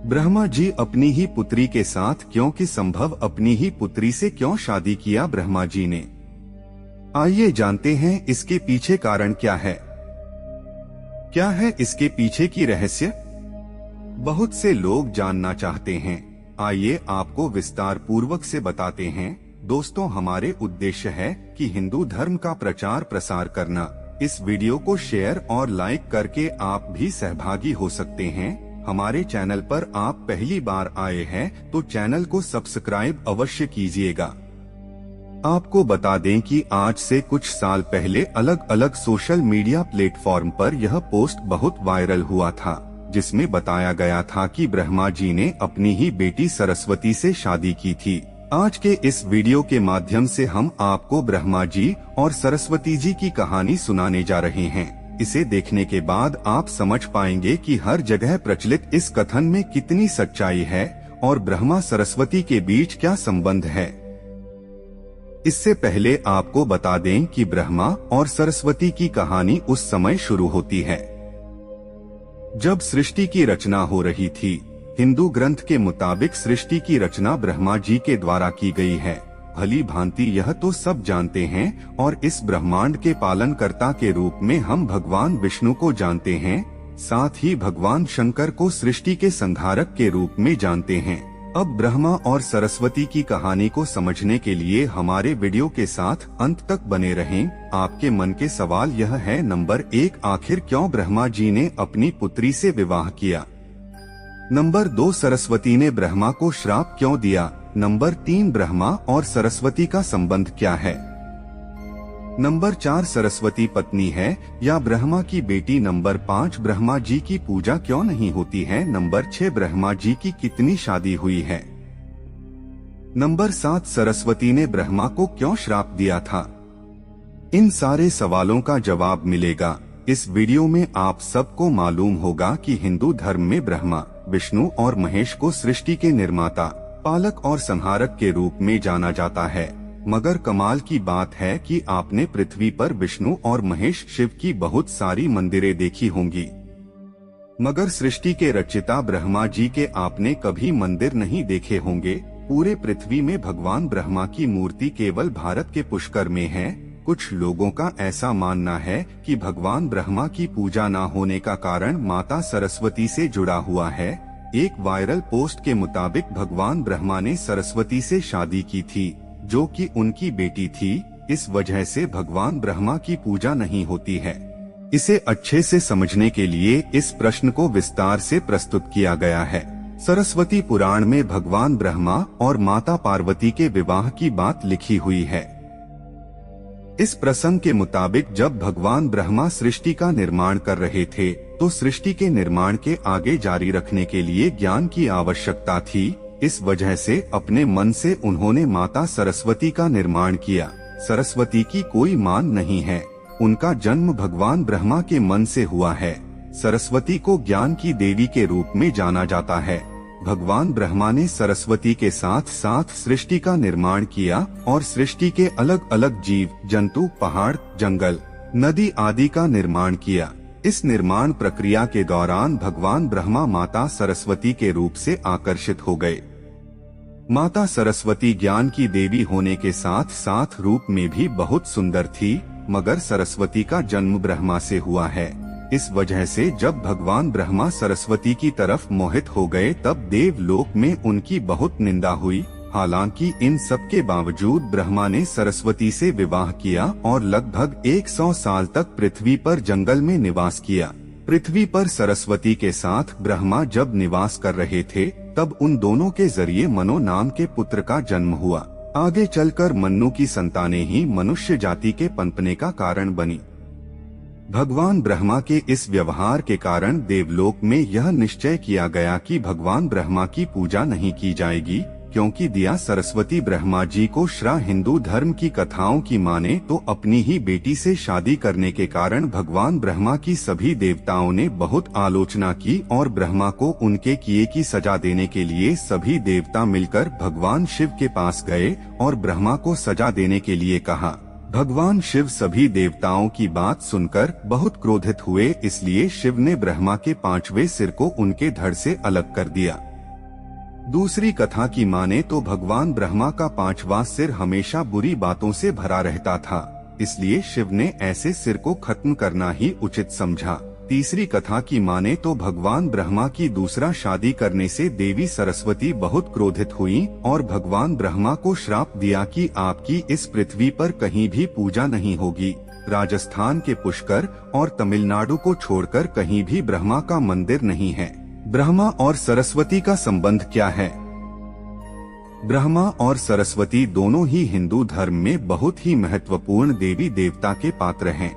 ब्रह्मा जी अपनी ही पुत्री के साथ क्योंकि संभव अपनी ही पुत्री से क्यों शादी किया ब्रह्मा जी ने? आइए जानते हैं इसके पीछे कारण क्या है। क्या है इसके पीछे की रहस्य? बहुत से लोग जानना चाहते हैं। आइए आपको विस्तार पूर्वक से बताते हैं। दोस्तों, हमारे उद्देश्य है कि हिंदू धर्म का प्रचार प्रसार करना। इस वीडियो को शेयर और लाइक करके आप भी सहभागी हो सकते हैं। हमारे चैनल पर आप पहली बार आए हैं तो चैनल को सब्सक्राइब अवश्य कीजिएगा। आपको बता दें कि आज से कुछ साल पहले अलग अलग सोशल मीडिया प्लेटफॉर्म पर यह पोस्ट बहुत वायरल हुआ था, जिसमें बताया गया था कि ब्रह्मा जी ने अपनी ही बेटी सरस्वती से शादी की थी। आज के इस वीडियो के माध्यम से हम आपको ब्रह्मा जी और सरस्वती जी की कहानी सुनाने जा रहे हैं। इसे देखने के बाद आप समझ पाएंगे कि हर जगह प्रचलित इस कथन में कितनी सच्चाई है और ब्रह्मा सरस्वती के बीच क्या संबंध है। इससे पहले आपको बता दें कि ब्रह्मा और सरस्वती की कहानी उस समय शुरू होती है जब सृष्टि की रचना हो रही थी। हिंदू ग्रंथ के मुताबिक सृष्टि की रचना ब्रह्मा जी के द्वारा की गई है। भली भांति यह तो सब जानते हैं और इस ब्रह्मांड के पालनकर्ता के रूप में हम भगवान विष्णु को जानते हैं, साथ ही भगवान शंकर को सृष्टि के संहारक के रूप में जानते हैं। अब ब्रह्मा और सरस्वती की कहानी को समझने के लिए हमारे वीडियो के साथ अंत तक बने रहें। आपके मन के सवाल यह है, नंबर 1, आखिर क्यों ब्रह्मा जी ने अपनी पुत्री से विवाह किया? नंबर 2, सरस्वती ने ब्रह्मा को श्राप क्यों दिया? नंबर 3, ब्रह्मा और सरस्वती का संबंध क्या है? नंबर 4, सरस्वती पत्नी है या ब्रह्मा की बेटी? नंबर 5, ब्रह्मा जी की पूजा क्यों नहीं होती है? नंबर 6, ब्रह्मा जी की कितनी शादी हुई है? नंबर 7, सरस्वती ने ब्रह्मा को क्यों श्राप दिया था? इन सारे सवालों का जवाब मिलेगा इस वीडियो में। आप सबको मालूम होगा कि हिंदू धर्म में ब्रह्मा, विष्णु और महेश को सृष्टि के निर्माता, पालक और संहारक के रूप में जाना जाता है। मगर कमाल की बात है कि आपने पृथ्वी पर विष्णु और महेश शिव की बहुत सारी मंदिरें देखी होंगी, मगर सृष्टि के रचयिता ब्रह्मा जी के आपने कभी मंदिर नहीं देखे होंगे। पूरे पृथ्वी में भगवान ब्रह्मा की मूर्ति केवल भारत के पुष्कर में है। कुछ लोगों का ऐसा मानना है कि भगवान ब्रह्मा की पूजा न होने का कारण माता सरस्वती से जुड़ा हुआ है। एक वायरल पोस्ट के मुताबिक भगवान ब्रह्मा ने सरस्वती से शादी की थी, जो कि उनकी बेटी थी। इस वजह से भगवान ब्रह्मा की पूजा नहीं होती है। इसे अच्छे से समझने के लिए इस प्रश्न को विस्तार से प्रस्तुत किया गया है। सरस्वती पुराण में भगवान ब्रह्मा और माता पार्वती के विवाह की बात लिखी हुई है। इस प्रसंग के मुताबिक जब भगवान ब्रह्मा सृष्टि का निर्माण कर रहे थे तो सृष्टि के निर्माण के आगे जारी रखने के लिए ज्ञान की आवश्यकता थी। इस वजह से अपने मन से उन्होंने माता सरस्वती का निर्माण किया। सरस्वती की कोई मान नहीं है, उनका जन्म भगवान ब्रह्मा के मन से हुआ है। सरस्वती को ज्ञान की देवी के रूप में जाना जाता है। भगवान ब्रह्मा ने सरस्वती के साथ साथ सृष्टि का निर्माण किया और सृष्टि के अलग अलग जीव, जंतु, पहाड़, जंगल, नदी आदि का निर्माण किया। इस निर्माण प्रक्रिया के दौरान भगवान ब्रह्मा माता सरस्वती के रूप से आकर्षित हो गए। माता सरस्वती ज्ञान की देवी होने के साथ साथ रूप में भी बहुत सुंदर थी, मगर सरस्वती का जन्म ब्रह्मा से हुआ है। इस वजह से जब भगवान ब्रह्मा सरस्वती की तरफ मोहित हो गए तब देवलोक में उनकी बहुत निंदा हुई। हालांकि इन सब के बावजूद ब्रह्मा ने सरस्वती से विवाह किया और लगभग 100 साल तक पृथ्वी पर जंगल में निवास किया। पृथ्वी पर सरस्वती के साथ ब्रह्मा जब निवास कर रहे थे तब उन दोनों के जरिए मनु नाम के पुत्र का जन्म हुआ। आगे चलकर मनु की संतानें ही मनुष्य जाति के पनपने का कारण बनी। भगवान ब्रह्मा के इस व्यवहार के कारण देवलोक में यह निश्चय किया गया कि भगवान ब्रह्मा की पूजा नहीं की जाएगी, क्योंकि दिया सरस्वती ब्रह्मा जी को श्राप। हिंदू धर्म की कथाओं की माने तो अपनी ही बेटी से शादी करने के कारण भगवान ब्रह्मा की सभी देवताओं ने बहुत आलोचना की और ब्रह्मा को उनके किए की सजा देने के लिए सभी देवता मिलकर भगवान शिव के पास गए और ब्रह्मा को सजा देने के लिए कहा। भगवान शिव सभी देवताओं की बात सुनकर बहुत क्रोधित हुए, इसलिए शिव ने ब्रह्मा के 5वें सिर को उनके धड़ से अलग कर दिया। दूसरी कथा की माने तो भगवान ब्रह्मा का 5वां सिर हमेशा बुरी बातों से भरा रहता था, इसलिए शिव ने ऐसे सिर को खत्म करना ही उचित समझा। तीसरी कथा की माने तो भगवान ब्रह्मा की दूसरा शादी करने से देवी सरस्वती बहुत क्रोधित हुई और भगवान ब्रह्मा को श्राप दिया कि आपकी इस पृथ्वी पर कहीं भी पूजा नहीं होगी। राजस्थान के पुष्कर और तमिलनाडु को छोड़कर कहीं भी ब्रह्मा का मंदिर नहीं है। ब्रह्मा और सरस्वती का संबंध क्या है? ब्रह्मा और सरस्वती दोनों ही हिंदू धर्म में बहुत ही महत्वपूर्ण देवी देवता के पात्र हैं।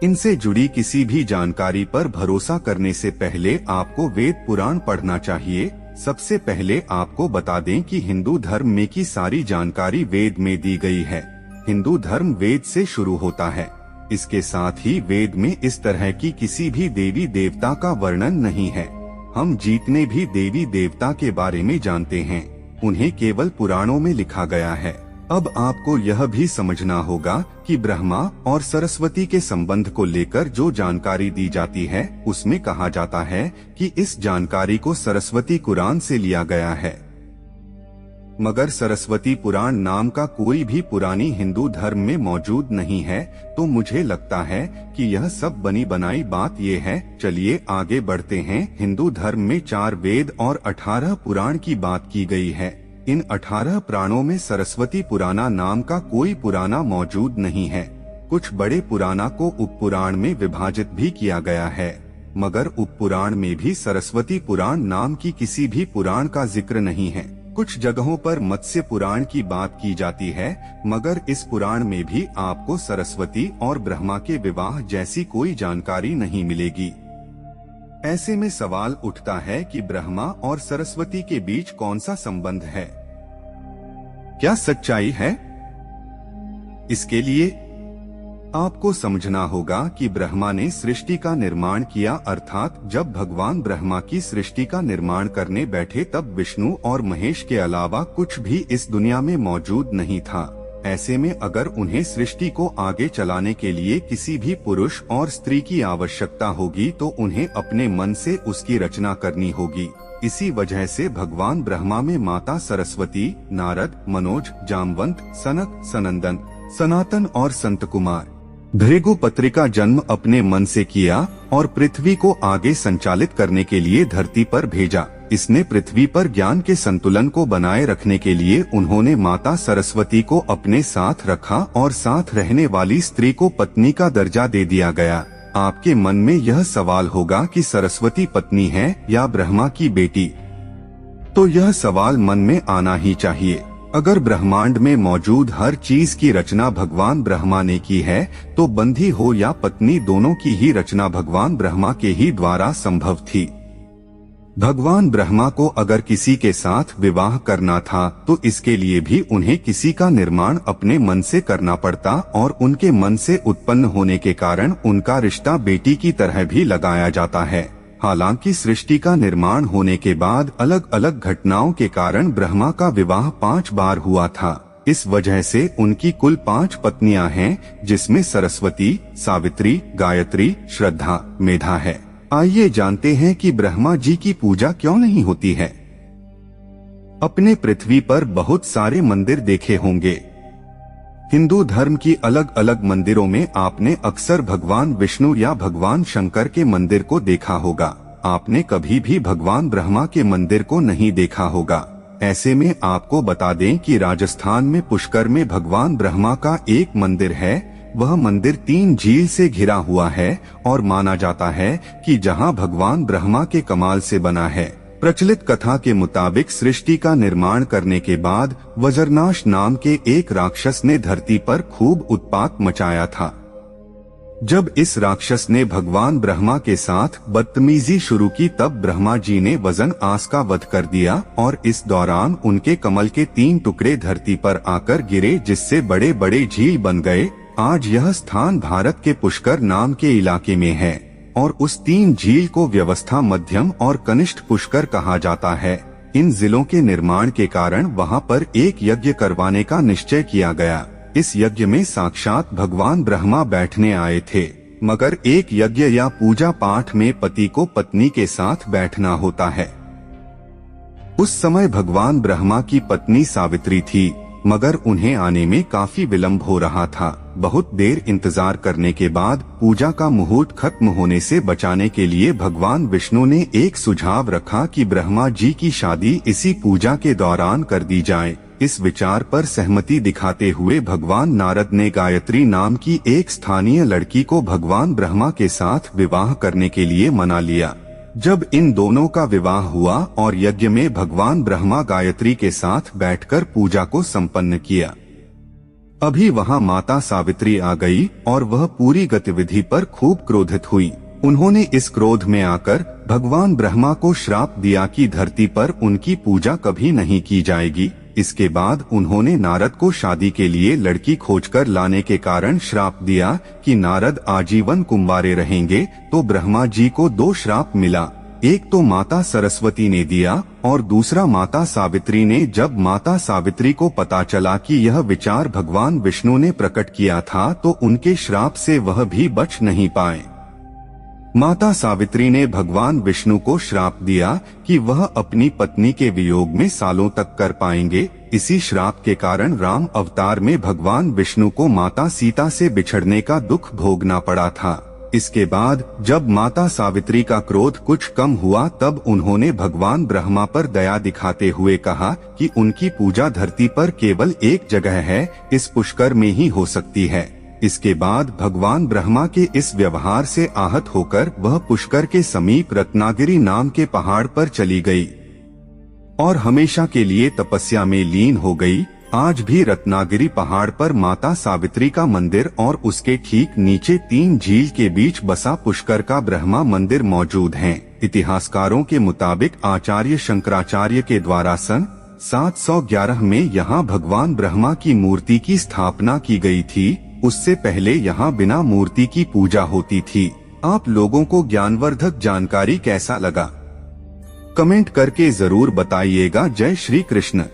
इनसे जुड़ी किसी भी जानकारी पर भरोसा करने से पहले आपको वेद पुराण पढ़ना चाहिए। सबसे पहले आपको बता दें कि हिंदू धर्म में की सारी जानकारी वेद में दी गई है। हिंदू धर्म वेद से शुरू होता है। इसके साथ ही वेद में इस तरह की किसी भी देवी देवता का वर्णन नहीं है। हम जितने भी देवी देवता के बारे में जानते हैं, उन्हें केवल पुराणों में लिखा गया है। अब आपको यह भी समझना होगा कि ब्रह्मा और सरस्वती के संबंध को लेकर जो जानकारी दी जाती है, उसमें कहा जाता है कि इस जानकारी को सरस्वती कुरान से लिया गया है। मगर सरस्वती पुराण नाम का कोई भी पुरानी हिंदू धर्म में मौजूद नहीं है, तो मुझे लगता है कि यह सब बनी बनाई बात ये है। चलिए आगे बढ़ते हैं। हिंदू धर्म में 4 वेद और 18 पुराण की बात की गई है। इन 18 पुराणों में सरस्वती पुराना नाम का कोई पुराना मौजूद नहीं है। कुछ बड़े पुराणों को उपपुराण में विभाजित भी किया गया है, मगर उपपुराण में भी सरस्वती पुराण नाम की किसी भी पुराण का जिक्र नहीं है। कुछ जगहों पर मत्स्य पुराण की बात की जाती है, मगर इस पुराण में भी आपको सरस्वती और ब्रह्मा के विवाह जैसी कोई जानकारी नहीं मिलेगी। ऐसे में सवाल उठता है कि ब्रह्मा और सरस्वती के बीच कौन सा संबंध है? क्या सच्चाई है? इसके लिए आपको समझना होगा कि ब्रह्मा ने सृष्टि का निर्माण किया, अर्थात जब भगवान ब्रह्मा की सृष्टि का निर्माण करने बैठे तब विष्णु और महेश के अलावा कुछ भी इस दुनिया में मौजूद नहीं था। ऐसे में अगर उन्हें सृष्टि को आगे चलाने के लिए किसी भी पुरुष और स्त्री की आवश्यकता होगी तो उन्हें अपने मन से उसकी रचना करनी होगी। इसी वजह से भगवान ब्रह्मा में माता सरस्वती, नारद, मनोज, जामवंत, सनक, सनंदन, सनातन और संत कुमार भृगुपत्रि का जन्म अपने मन से किया और पृथ्वी को आगे संचालित करने के लिए धरती पर भेजा। इसने पृथ्वी पर ज्ञान के संतुलन को बनाए रखने के लिए उन्होंने माता सरस्वती को अपने साथ रखा और साथ रहने वाली स्त्री को पत्नी का दर्जा दे दिया गया। आपके मन में यह सवाल होगा कि सरस्वती पत्नी है या ब्रह्मा की बेटी? तो यह सवाल मन में आना ही चाहिए। अगर ब्रह्मांड में मौजूद हर चीज की रचना भगवान ब्रह्मा ने की है, तो बंधी हो या पत्नी दोनों की ही रचना भगवान ब्रह्मा के ही द्वारा संभव थी। भगवान ब्रह्मा को अगर किसी के साथ विवाह करना था तो इसके लिए भी उन्हें किसी का निर्माण अपने मन से करना पड़ता और उनके मन से उत्पन्न होने के कारण उनका रिश्ता बेटी की तरह भी लगाया जाता है। हालांकि सृष्टि का निर्माण होने के बाद अलग अलग घटनाओं के कारण ब्रह्मा का विवाह 5 बार हुआ था। इस वजह से उनकी कुल 5 पत्नियां हैं, जिसमें सरस्वती, सावित्री, गायत्री, श्रद्धा, मेधा है। आइए जानते हैं कि ब्रह्मा जी की पूजा क्यों नहीं होती है। अपने पृथ्वी पर बहुत सारे मंदिर देखे होंगे। हिंदू धर्म की अलग अलग मंदिरों में आपने अक्सर भगवान विष्णु या भगवान शंकर के मंदिर को देखा होगा। आपने कभी भी भगवान ब्रह्मा के मंदिर को नहीं देखा होगा। ऐसे में आपको बता दें कि राजस्थान में पुष्कर में भगवान ब्रह्मा का एक मंदिर है। वह मंदिर 3 झील से घिरा हुआ है और माना जाता है कि जहां भगवान ब्रह्मा के कमाल से बना है। प्रचलित कथा के मुताबिक सृष्टि का निर्माण करने के बाद वज्रनाश नाम के एक राक्षस ने धरती पर खूब उत्पात मचाया था। जब इस राक्षस ने भगवान ब्रह्मा के साथ बदतमीजी शुरू की तब ब्रह्मा जी ने वज्रनाश का वध कर दिया और इस दौरान उनके कमल के 3 टुकड़े धरती पर आकर गिरे, जिससे बड़े बड़े झील बन गए। आज यह स्थान भारत के पुष्कर नाम के इलाके में है और उस 3 झील को व्यवस्था मध्यम और कनिष्ठ पुष्कर कहा जाता है। इन जिलों के निर्माण के कारण वहां पर एक यज्ञ करवाने का निश्चय किया गया। इस यज्ञ में साक्षात भगवान ब्रह्मा बैठने आए थे, मगर एक यज्ञ या पूजा पाठ में पति को पत्नी के साथ बैठना होता है। उस समय भगवान ब्रह्मा की पत्नी सावित्री थी, मगर उन्हें आने में काफी विलंब हो रहा था। बहुत देर इंतजार करने के बाद पूजा का मुहूर्त खत्म होने से बचाने के लिए भगवान विष्णु ने एक सुझाव रखा कि ब्रह्मा जी की शादी इसी पूजा के दौरान कर दी जाए। इस विचार पर सहमति दिखाते हुए भगवान नारद ने गायत्री नाम की एक स्थानीय लड़की को भगवान ब्रह्मा के साथ विवाह करने के लिए मना लिया। जब इन दोनों का विवाह हुआ और यज्ञ में भगवान ब्रह्मा गायत्री के साथ बैठकर पूजा को संपन्न किया, अभी वहां माता सावित्री आ गई और वह पूरी गतिविधि पर खूब क्रोधित हुई। उन्होंने इस क्रोध में आकर भगवान ब्रह्मा को श्राप दिया कि धरती पर उनकी पूजा कभी नहीं की जाएगी। इसके बाद उन्होंने नारद को शादी के लिए लड़की खोजकर लाने के कारण श्राप दिया कि नारद आजीवन कुंवारे रहेंगे। तो ब्रह्मा जी को 2 श्राप मिला, एक तो माता सरस्वती ने दिया और दूसरा माता सावित्री ने। जब माता सावित्री को पता चला कि यह विचार भगवान विष्णु ने प्रकट किया था तो उनके श्राप से वह भी बच नहीं पाए। माता सावित्री ने भगवान विष्णु को श्राप दिया कि वह अपनी पत्नी के वियोग में सालों तक कर पाएंगे। इसी श्राप के कारण राम अवतार में भगवान विष्णु को माता सीता से बिछड़ने का दुख भोगना पड़ा था। इसके बाद जब माता सावित्री का क्रोध कुछ कम हुआ तब उन्होंने भगवान ब्रह्मा पर दया दिखाते हुए कहा कि उनकी पूजा धरती पर केवल एक जगह है, इस पुष्कर में ही हो सकती है। इसके बाद भगवान ब्रह्मा के इस व्यवहार से आहत होकर वह पुष्कर के समीप रत्नागिरी नाम के पहाड़ पर चली गई और हमेशा के लिए तपस्या में लीन हो गई। आज भी रत्नागिरी पहाड़ पर माता सावित्री का मंदिर और उसके ठीक नीचे 3 झील के बीच बसा पुष्कर का ब्रह्मा मंदिर मौजूद हैं। इतिहासकारों के मुताबिक आचार्य शंकराचार्य के द्वारा सन 711 में यहाँ भगवान ब्रह्मा की मूर्ति की स्थापना की गई थी। उससे पहले यहाँ बिना मूर्ति की पूजा होती थी। आप लोगों को ज्ञानवर्धक जानकारी कैसा लगा? कमेंट करके जरूर बताइएगा। जय श्री कृष्ण।